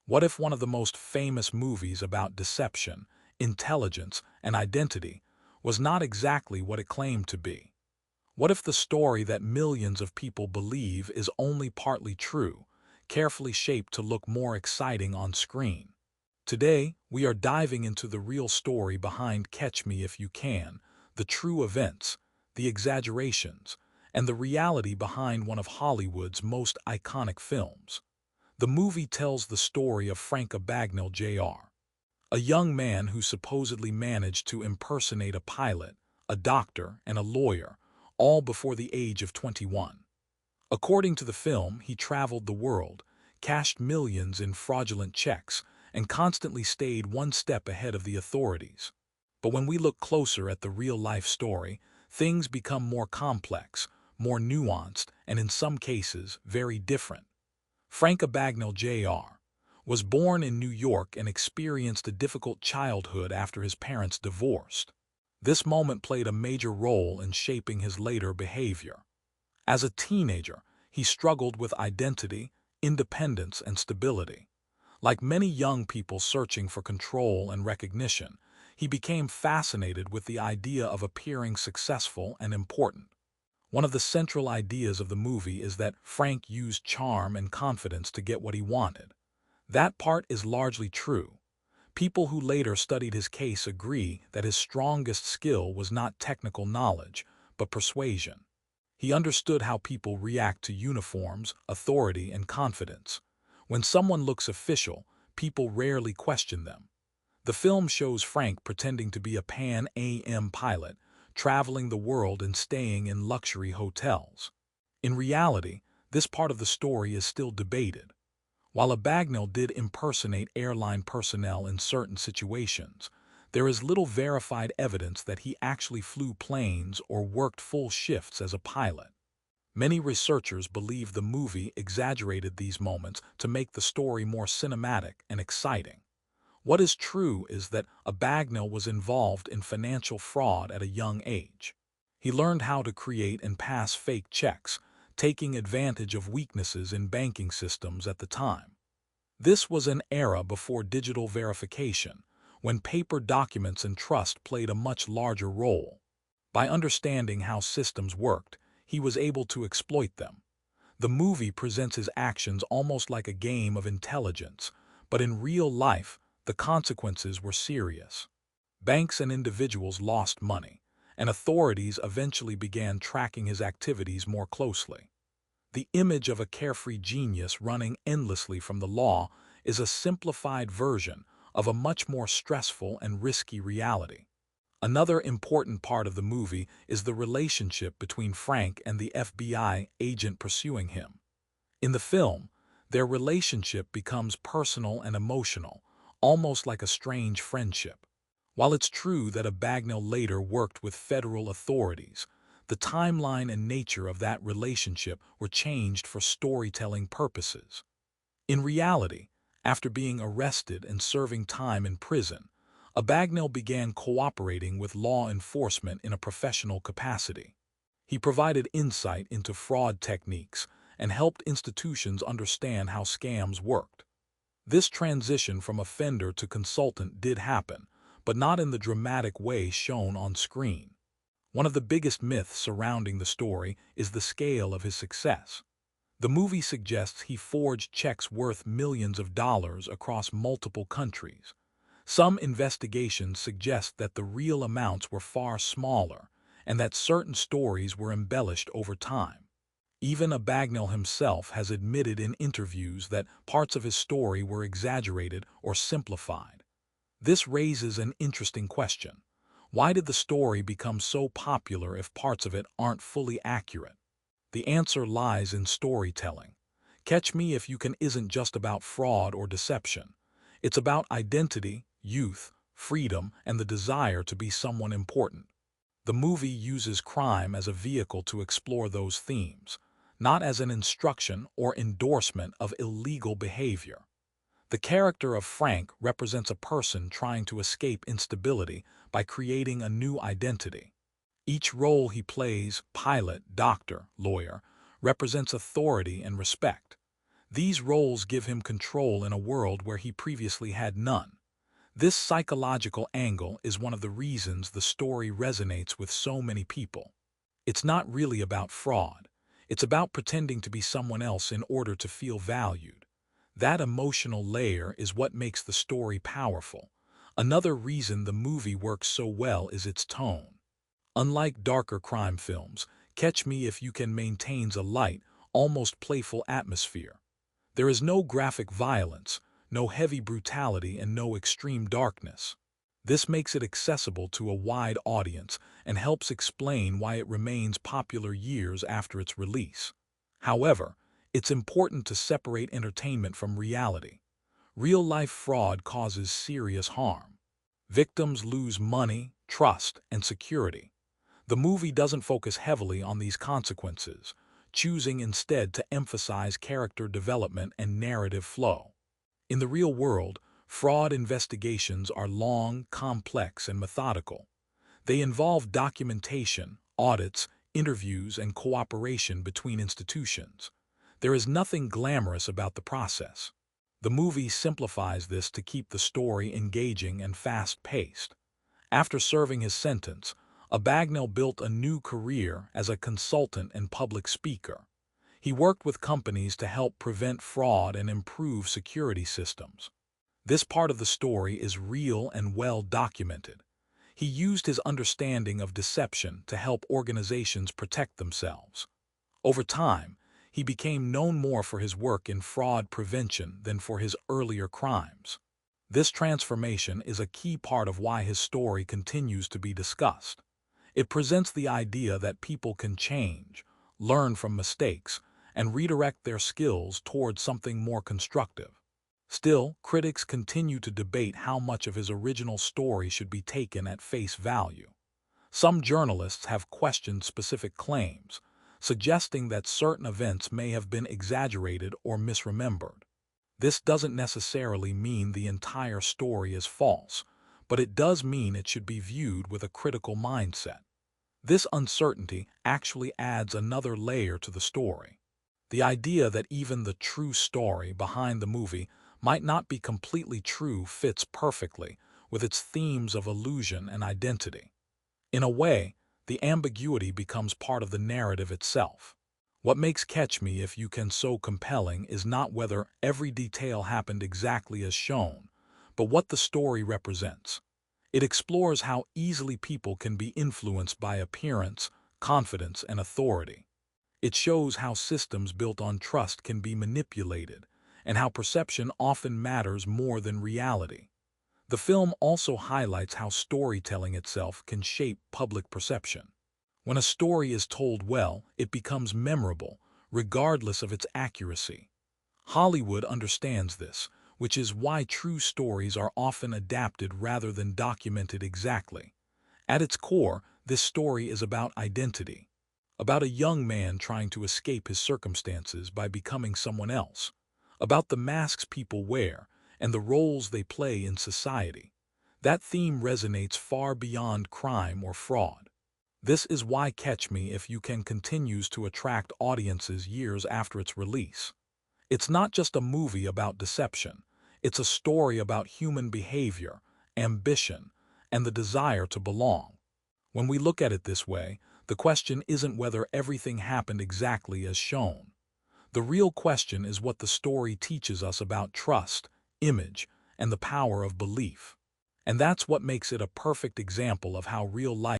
What if one of the most famous movies about deception, intelligence, and identity was not exactly what it claimed to be? What if the story that millions of people believe is only partly true, carefully shaped to look more exciting on screen? Today, we are diving into the real story behind Catch Me If You Can, the true events, the exaggerations, and the reality behind one of Hollywood's most iconic films. The movie tells the story of Frank Abagnale Jr., a young man who supposedly managed to impersonate a pilot, a doctor, and a lawyer, all before the age of 21. According to the film, he traveled the world, cashed millions in fraudulent checks, and constantly stayed one step ahead of the authorities. But when we look closer at the real-life story, things become more complex, more nuanced, and in some cases, very different. Frank Abagnale Jr. was born in New York and experienced a difficult childhood after his parents divorced. This moment played a major role in shaping his later behavior. As a teenager, he struggled with identity, independence, and stability. Like many young people searching for control and recognition, he became fascinated with the idea of appearing successful and important. One of the central ideas of the movie is that Frank used charm and confidence to get what he wanted. That part is largely true. People who later studied his case agree that his strongest skill was not technical knowledge, but persuasion. He understood how people react to uniforms, authority, and confidence. When someone looks official, people rarely question them. The film shows Frank pretending to be a Pan Am pilot, traveling the world and staying in luxury hotels. In reality, this part of the story is still debated. While Abagnale did impersonate airline personnel in certain situations, there is little verified evidence that he actually flew planes or worked full shifts as a pilot. Many researchers believe the movie exaggerated these moments to make the story more cinematic and exciting. What is true is that Abagnale was involved in financial fraud at a young age. He learned how to create and pass fake checks, taking advantage of weaknesses in banking systems at the time. This was an era before digital verification, when paper documents and trust played a much larger role. By understanding how systems worked, he was able to exploit them. The movie presents his actions almost like a game of intelligence, but in real life, the consequences were serious. Banks and individuals lost money, and authorities eventually began tracking his activities more closely. The image of a carefree genius running endlessly from the law is a simplified version of a much more stressful and risky reality. Another important part of the movie is the relationship between Frank and the FBI agent pursuing him. In the film, their relationship becomes personal and emotional, almost like a strange friendship. While it's true that Abagnale later worked with federal authorities, the timeline and nature of that relationship were changed for storytelling purposes. In reality, after being arrested and serving time in prison, Abagnale began cooperating with law enforcement in a professional capacity. He provided insight into fraud techniques and helped institutions understand how scams worked. This transition from offender to consultant did happen, but not in the dramatic way shown on screen. One of the biggest myths surrounding the story is the scale of his success. The movie suggests he forged checks worth millions of dollars across multiple countries. Some investigations suggest that the real amounts were far smaller and that certain stories were embellished over time. Even Abagnale himself has admitted in interviews that parts of his story were exaggerated or simplified. This raises an interesting question. Why did the story become so popular if parts of it aren't fully accurate? The answer lies in storytelling. Catch Me If You Can isn't just about fraud or deception. It's about identity, youth, freedom, and the desire to be someone important. The movie uses crime as a vehicle to explore those themes, not as an instruction or endorsement of illegal behavior. The character of Frank represents a person trying to escape instability by creating a new identity. Each role he plays, pilot, doctor, lawyer, represents authority and respect. These roles give him control in a world where he previously had none. This psychological angle is one of the reasons the story resonates with so many people. It's not really about fraud. It's about pretending to be someone else in order to feel valued. That emotional layer is what makes the story powerful. Another reason the movie works so well is its tone. Unlike darker crime films, Catch Me If You Can maintains a light, almost playful atmosphere. There is no graphic violence, no heavy brutality, and no extreme darkness. This makes it accessible to a wide audience and helps explain why it remains popular years after its release. However, it's important to separate entertainment from reality. Real-life fraud causes serious harm. Victims lose money, trust, and security. The movie doesn't focus heavily on these consequences, choosing instead to emphasize character development and narrative flow. In the real world, fraud investigations are long, complex, and methodical. They involve documentation, audits, interviews, and cooperation between institutions. There is nothing glamorous about the process. The movie simplifies this to keep the story engaging and fast-paced. After serving his sentence, Abagnale built a new career as a consultant and public speaker. He worked with companies to help prevent fraud and improve security systems. This part of the story is real and well documented. He used his understanding of deception to help organizations protect themselves. Over time, he became known more for his work in fraud prevention than for his earlier crimes. This transformation is a key part of why his story continues to be discussed. It presents the idea that people can change, learn from mistakes, and redirect their skills towards something more constructive. Still, critics continue to debate how much of his original story should be taken at face value. Some journalists have questioned specific claims, suggesting that certain events may have been exaggerated or misremembered. This doesn't necessarily mean the entire story is false, but it does mean it should be viewed with a critical mindset. This uncertainty actually adds another layer to the story. The idea that even the true story behind the movie might not be completely true fits perfectly with its themes of illusion and identity. In a way, the ambiguity becomes part of the narrative itself. What makes Catch Me If You Can so compelling is not whether every detail happened exactly as shown, but what the story represents. It explores how easily people can be influenced by appearance, confidence, and authority. It shows how systems built on trust can be manipulated, and how perception often matters more than reality. The film also highlights how storytelling itself can shape public perception. When a story is told well, it becomes memorable, regardless of its accuracy. Hollywood understands this, which is why true stories are often adapted rather than documented exactly. At its core, this story is about identity, about a young man trying to escape his circumstances by becoming someone else, about the masks people wear and the roles they play in society. That theme resonates far beyond crime or fraud. This is why Catch Me If You Can continues to attract audiences years after its release. It's not just a movie about deception. It's a story about human behavior, ambition, and the desire to belong. When we look at it this way, the question isn't whether everything happened exactly as shown. The real question is what the story teaches us about trust, image, and the power of belief. And that's what makes it a perfect example of how real life